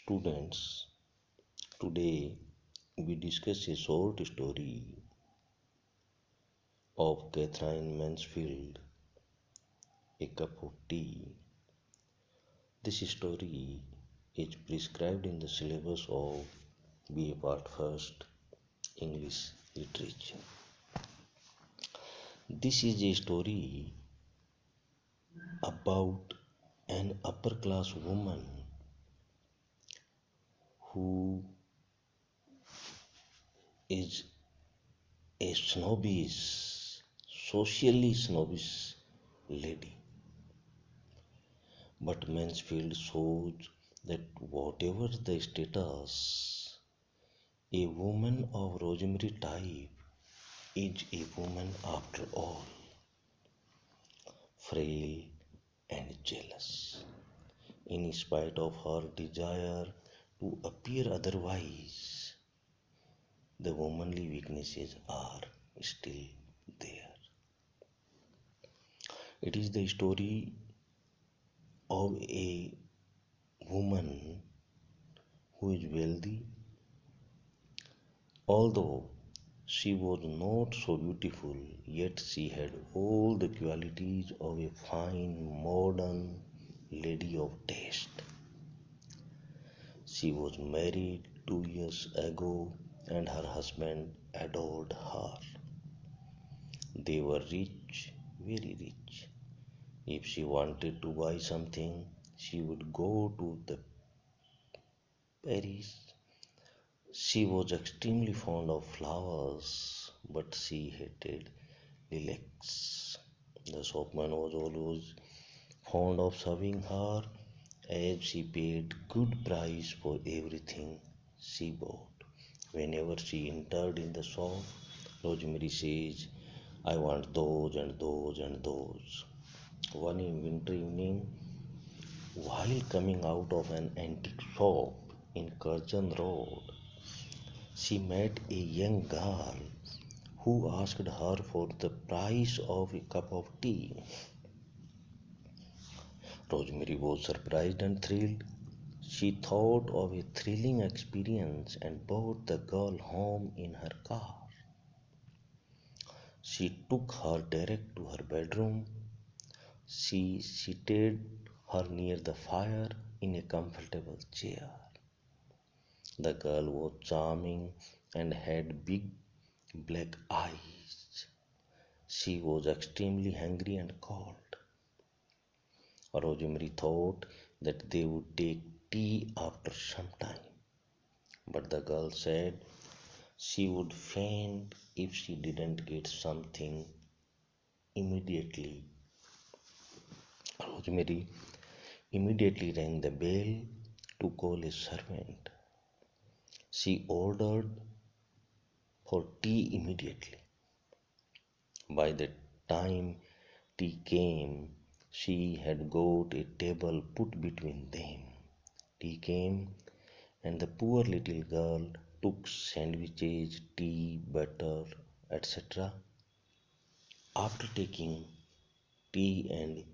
Students, today we discuss a short story of Catherine Mansfield, A Cup of Tea. This story is prescribed in the syllabus of BA Part First English Literature. This is a story about an upper class woman who is a snobbish, socially snobbish lady. But Mansfield shows that whatever the status, a woman of Rosemary type is a woman after all, frail and jealous, in spite of her desire to appear otherwise. The womanly weaknesses are still there. It is the story of a woman who is wealthy, although she was not so beautiful, yet she had all the qualities of a fine, modern lady of taste. She was married 2 years ago and her husband adored her. They were rich, very rich. If she wanted to buy something, she would go to the Paris. She was extremely fond of flowers, but she hated lilacs. The shopman was always fond of serving her, as she paid good price for everything she bought. Whenever she entered in the shop, Rosemary says, "I want those and those and those." One winter evening, while coming out of an antique shop in Curzon Road, she met a young girl who asked her for the price of a cup of tea. Rosemary was surprised and thrilled. She thought of a thrilling experience and brought the girl home in her car. She took her direct to her bedroom. She seated her near the fire in a comfortable chair. The girl was charming and had big black eyes. She was extremely hungry and cold. Rosemary thought that they would take tea after some time, but the girl said she would faint if she didn't get something immediately. Rosemary immediately rang the bell to call a servant. She ordered for tea immediately. By the time tea came, she had got a table put between them. Tea came, and the poor little girl took sandwiches, tea, butter, etc. After taking tea and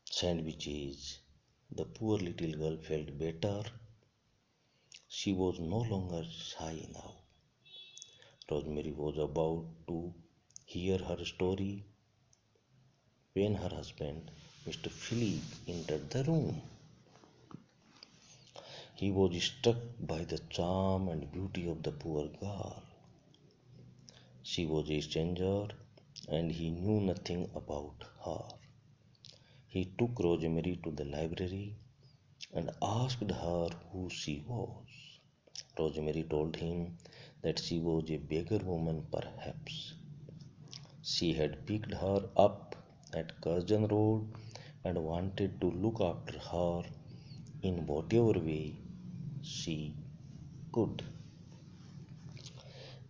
sandwiches, the poor little girl felt better. She was no longer shy now. Rosemary was about to hear her story when her husband, Mr. Philip, entered the room. He was struck by the charm and beauty of the poor girl. She was a stranger and he knew nothing about her. He took Rosemary to the library and asked her who she was. Rosemary told him that she was a beggar woman, perhaps. She had picked her up at Curzon Road and wanted to look after her in whatever way she could.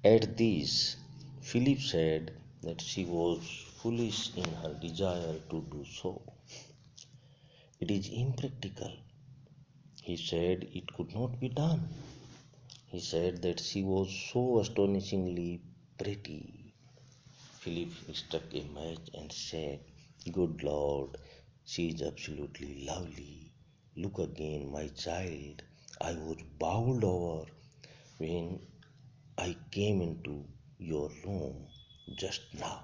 At this, Philip said that she was foolish in her desire to do so. It is impractical. He said it could not be done. He said that she was so astonishingly pretty. Philip struck a match and said, "Good Lord, she is absolutely lovely. Look again, my child. I was bowled over when I came into your room just now.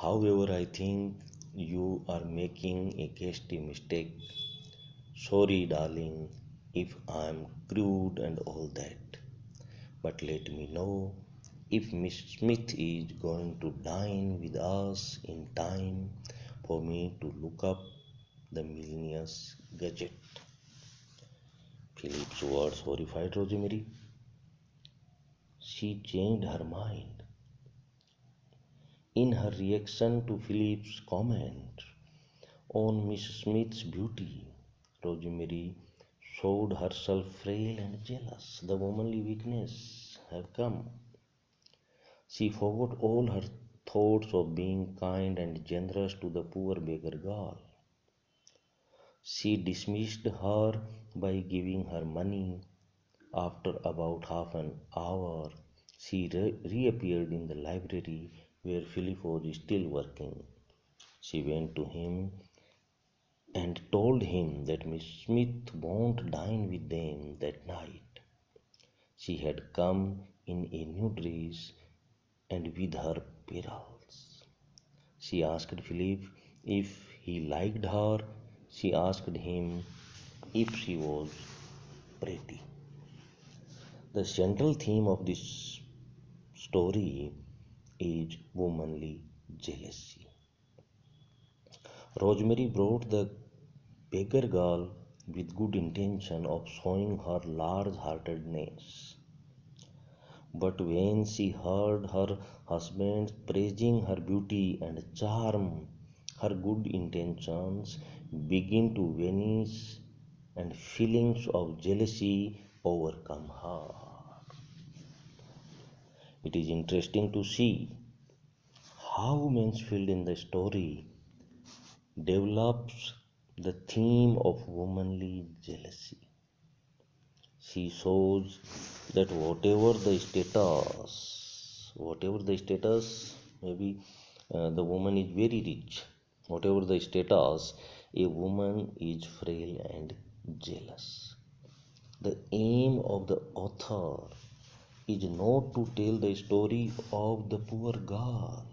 However, I think you are making a hasty mistake. Sorry, darling, if I'm crude and all that. But let me know if Miss Smith is going to dine with us in time for me to look up the Millionaire's gadget. Philip's words horrified Rosemary. She changed her mind. In her reaction to Philip's comment on Miss Smith's beauty, Rosemary showed herself frail and jealous. The womanly weakness had come. She forgot all her thoughts of being kind and generous to the poor beggar girl. She dismissed her by giving her money. After about half an hour, she reappeared in the library where Philip was still working. She went to him and told him that Miss Smith won't dine with them that night. She had come in a new dress and with her pearls. She asked Philip if he liked her. She asked him if she was pretty. The central theme of this story is womanly jealousy. Rosemary brought the beggar girl with good intention of showing her large heartedness. But when she heard her husband praising her beauty and charm, her good intentions began to vanish and feelings of jealousy overcome her. It is interesting to see how Mansfield in the story develops the theme of womanly jealousy. She shows that whatever the status, maybe the woman is very rich, whatever the status, a woman is frail and jealous. The aim of the author is not to tell the story of the poor girl.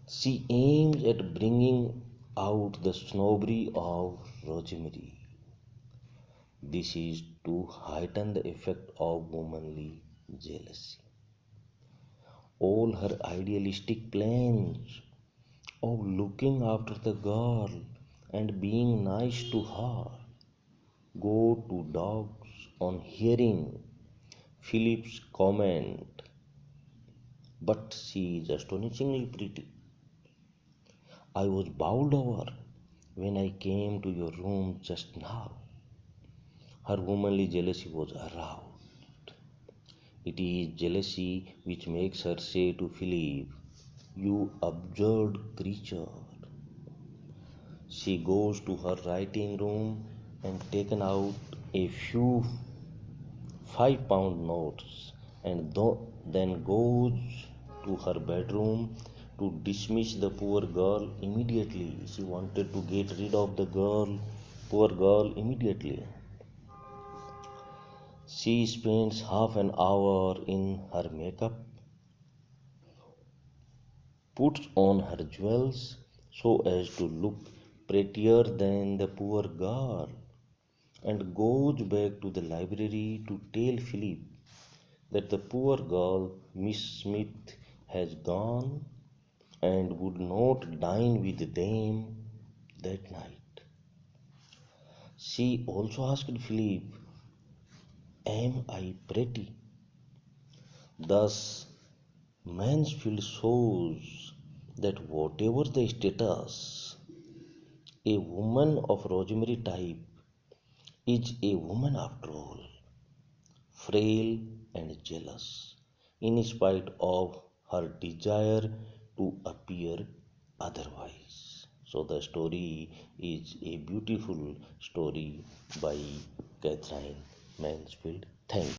She aims at bringing out the snobbery of Rosemary. This is to heighten the effect of womanly jealousy. All her idealistic plans of looking after the girl and being nice to her go to dogs on hearing Philip's comment, but she is astonishingly pretty. I was bowled over when I came to your room just now. Her womanly jealousy was aroused. It is jealousy which makes her say to Philip, "You absurd creature." She goes to her writing room and taken out a few £5 notes and then goes to her bedroom to dismiss the poor girl immediately. She wanted to get rid of the poor girl immediately. She spends half an hour in her makeup, puts on her jewels so as to look prettier than the poor girl, and goes back to the library to tell Philip that the poor girl, Miss Smith, has gone and would not dine with them that night. She also asked Philip, "Am I pretty?" Thus, Mansfield shows that whatever the status, a woman of Rosemary type is a woman after all, frail and jealous, in spite of her desire to appear otherwise. So the story is a beautiful story by Catherine Mansfield. Thank you.